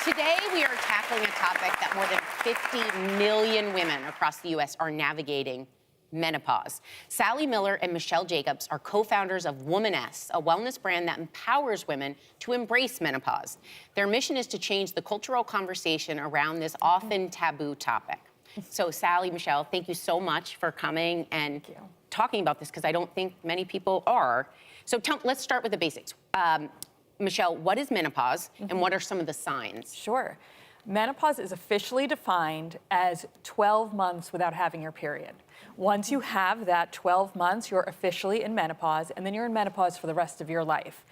Today, we are tackling a topic that more than 50 million women across the U.S. are navigating: menopause. Sally Miller and Michelle Jacobs are co-founders of Womaness, a wellness brand that empowers women to embrace menopause. Their mission is to change the cultural conversation around this often taboo topic. So, Sally, Michelle, thank you so much for coming and talking about this, because I don't think many people are. So let's start with the basics. Michelle, what is menopause, and what are some of the signs? Sure. Menopause is officially defined as 12 months without having your period. Once you have that 12 months, you're officially in menopause, and then you're in menopause for the rest of your life.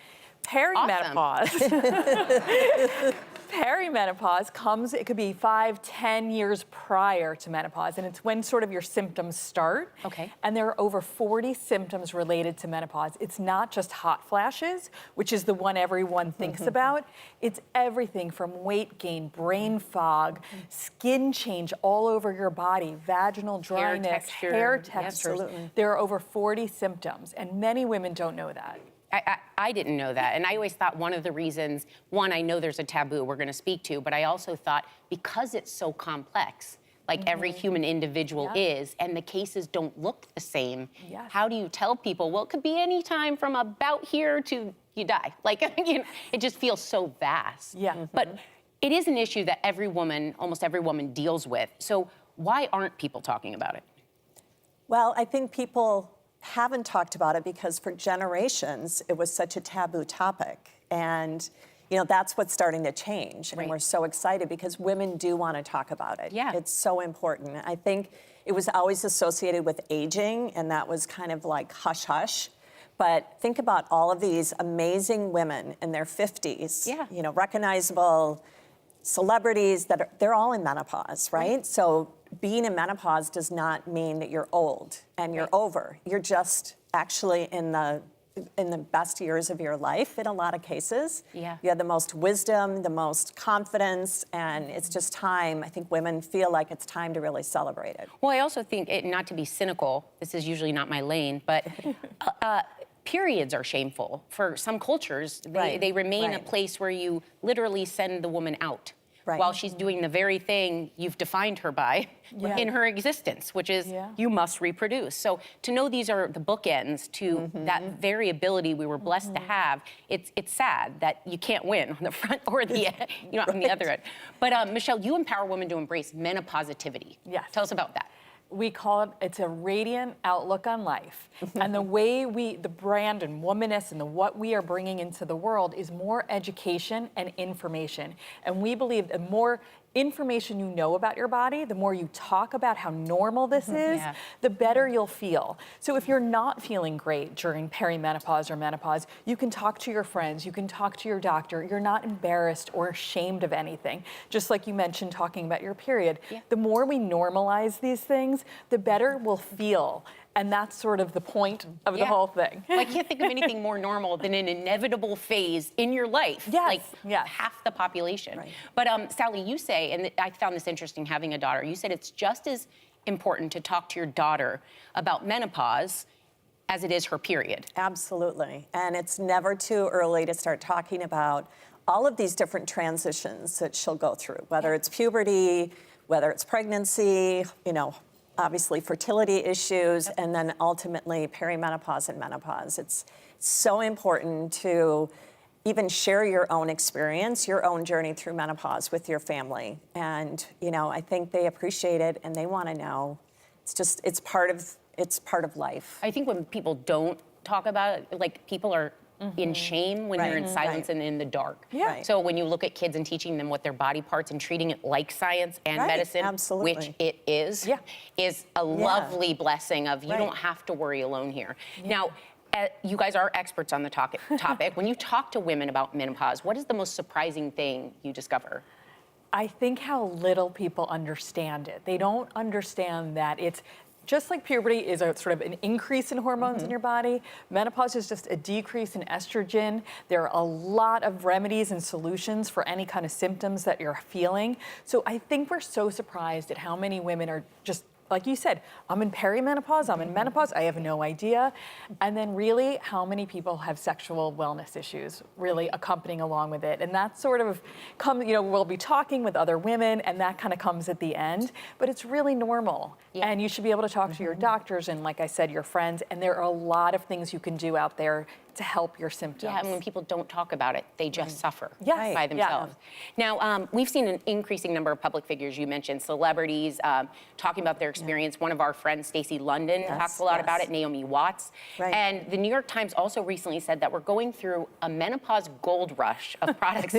Perimenopause. Awesome. Perimenopause comes, it could be 5, 10 years prior to menopause, and it's when sort of your symptoms start. Okay. And there are over 40 symptoms related to menopause. It's not just hot flashes, which is the one everyone thinks about. It's everything from weight gain, brain fog, skin change all over your body, vaginal dryness, hair textures. Absolutely. There are over 40 symptoms, and many women don't know that. I didn't know that, and I always thought one of the reasons, one, I know there's a taboo we're gonna speak to, but I also thought because it's so complex, like every human individual is, and the cases don't look the same, how do you tell people, well, it could be any time from about here to you die? Like, you know, it just feels so vast. But it is an issue that every woman, almost every woman, deals with. So why aren't people talking about it? Well, I think people haven't talked about it because for generations it was such a taboo topic, and you know that's what's starting to change, and we're so excited because women do want to talk about it. It's so important. I think it was always associated with aging, and that was kind of like hush hush, but think about all of these amazing women in their 50s, you know, recognizable celebrities that they're all in menopause, right? So being in menopause does not mean that you're old and you're over. You're just actually in the best years of your life in a lot of cases. You have the most wisdom, the most confidence, and it's just time. I think women feel like it's time to really celebrate it. Well, I also think, not to be cynical, this is usually not my lane, but periods are shameful. For some cultures, they remain a place where you literally send the woman out. While she's doing the very thing you've defined her by in her existence, which is you must reproduce. So to know these are the bookends to that variability we were blessed to have, it's sad that you can't win on the front or the on the other end. But Michelle, you empower women to embrace menopositivity. Tell us about that. We call it, it's a radiant outlook on life. And the way the brand and Womaness and what we are bringing into the world is more education and information. And we believe the more information you know about your body, the more you talk about how normal this is, the better you'll feel. So if you're not feeling great during perimenopause or menopause, you can talk to your friends, you can talk to your doctor. You're not embarrassed or ashamed of anything. Just like you mentioned talking about your period. The more we normalize these things, the better we'll feel. And that's sort of the point of the whole thing. Well, I can't think of anything more normal than an inevitable phase in your life. Like half the population. But Sally, you say, and I found this interesting having a daughter, you said it's just as important to talk to your daughter about menopause as it is her period. Absolutely. And it's never too early to start talking about all of these different transitions that she'll go through, whether it's puberty, whether it's pregnancy, you know, obviously fertility issues, and then ultimately perimenopause and menopause. It's so important to even share your own experience, your own journey through menopause with your family. And, you know, I think they appreciate it and they want to know. It's just, it's part of life. I think when people don't talk about it, like people are in shame when you're in silence and in the dark. So when you look at kids and teaching them what their body parts and treating it like science and medicine, which it is a lovely blessing of you don't have to worry alone here. Now, you guys are experts on the topic. When you talk to women about menopause, what is the most surprising thing you discover? I think how little people understand it. They don't understand that it's just like puberty is a sort of an increase in hormones in your body, menopause is just a decrease in estrogen. There are a lot of remedies and solutions for any kind of symptoms that you're feeling. So I think we're so surprised at how many women are just like you said, I'm in perimenopause, I'm in menopause, I have no idea. And then really, how many people have sexual wellness issues really accompanying along with it? And that sort of comes, we'll be talking with other women, and that kind of comes at the end. But it's really normal. Yeah. And you should be able to talk to your doctors and, like I said, your friends. And there are a lot of things you can do out there to help your symptoms. Yeah, and when people don't talk about it, they just suffer Yes. by themselves. Yeah. Now, we've seen an increasing number of public figures. You mentioned celebrities talking about their experience. One of our friends, Stacey London, talks a lot about it, Naomi Watts. Right. And the New York Times also recently said that we're going through a menopause gold rush of products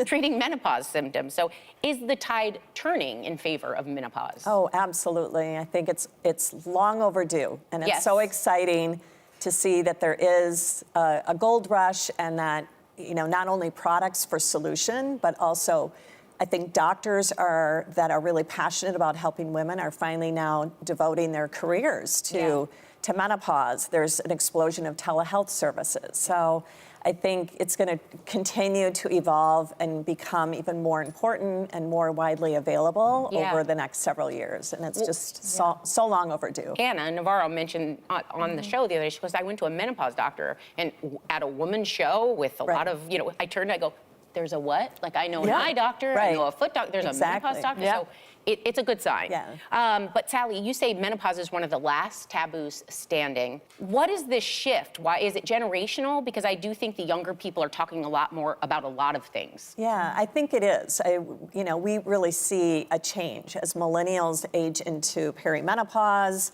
treating menopause symptoms. So is the tide turning in favor of menopause? Oh, absolutely. I think it's long overdue, and it's so exciting to see that there is a gold rush, and that not only products for solution, but also I think doctors that are really passionate about helping women are finally now devoting their careers to menopause. There's an explosion of telehealth services. So I think it's going to continue to evolve and become even more important and more widely available over the next several years. And it's just so long overdue. Anna Navarro mentioned on the show the other day, she goes, I went to a menopause doctor, and at a woman's show with a lot of, I turned, I go, there's a what? Like, I know an eye doctor, I know a foot doctor, there's a menopause doctor. So it's a good sign. Yeah. But Sally, you say menopause is one of the last taboos standing. What is this shift? Why is it generational? Because I do think the younger people are talking a lot more about a lot of things. Yeah, I think it is. We really see a change as millennials age into perimenopause.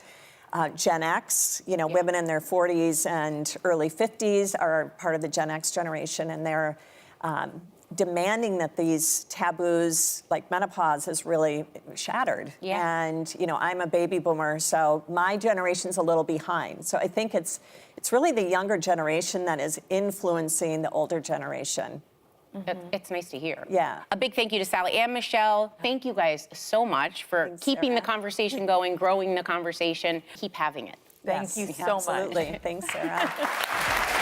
Gen X, women in their 40s and early 50s are part of the Gen X generation, and they're demanding that these taboos, like menopause, is really shattered. And I'm a baby boomer, so my generation's a little behind. So I think it's really the younger generation that is influencing the older generation. It's nice to hear. Yeah. A big thank you to Sally and Michelle. Thank you guys so much for keeping the conversation going, growing the conversation. Keep having it. Thank you so much. Absolutely. Thanks, Sarah.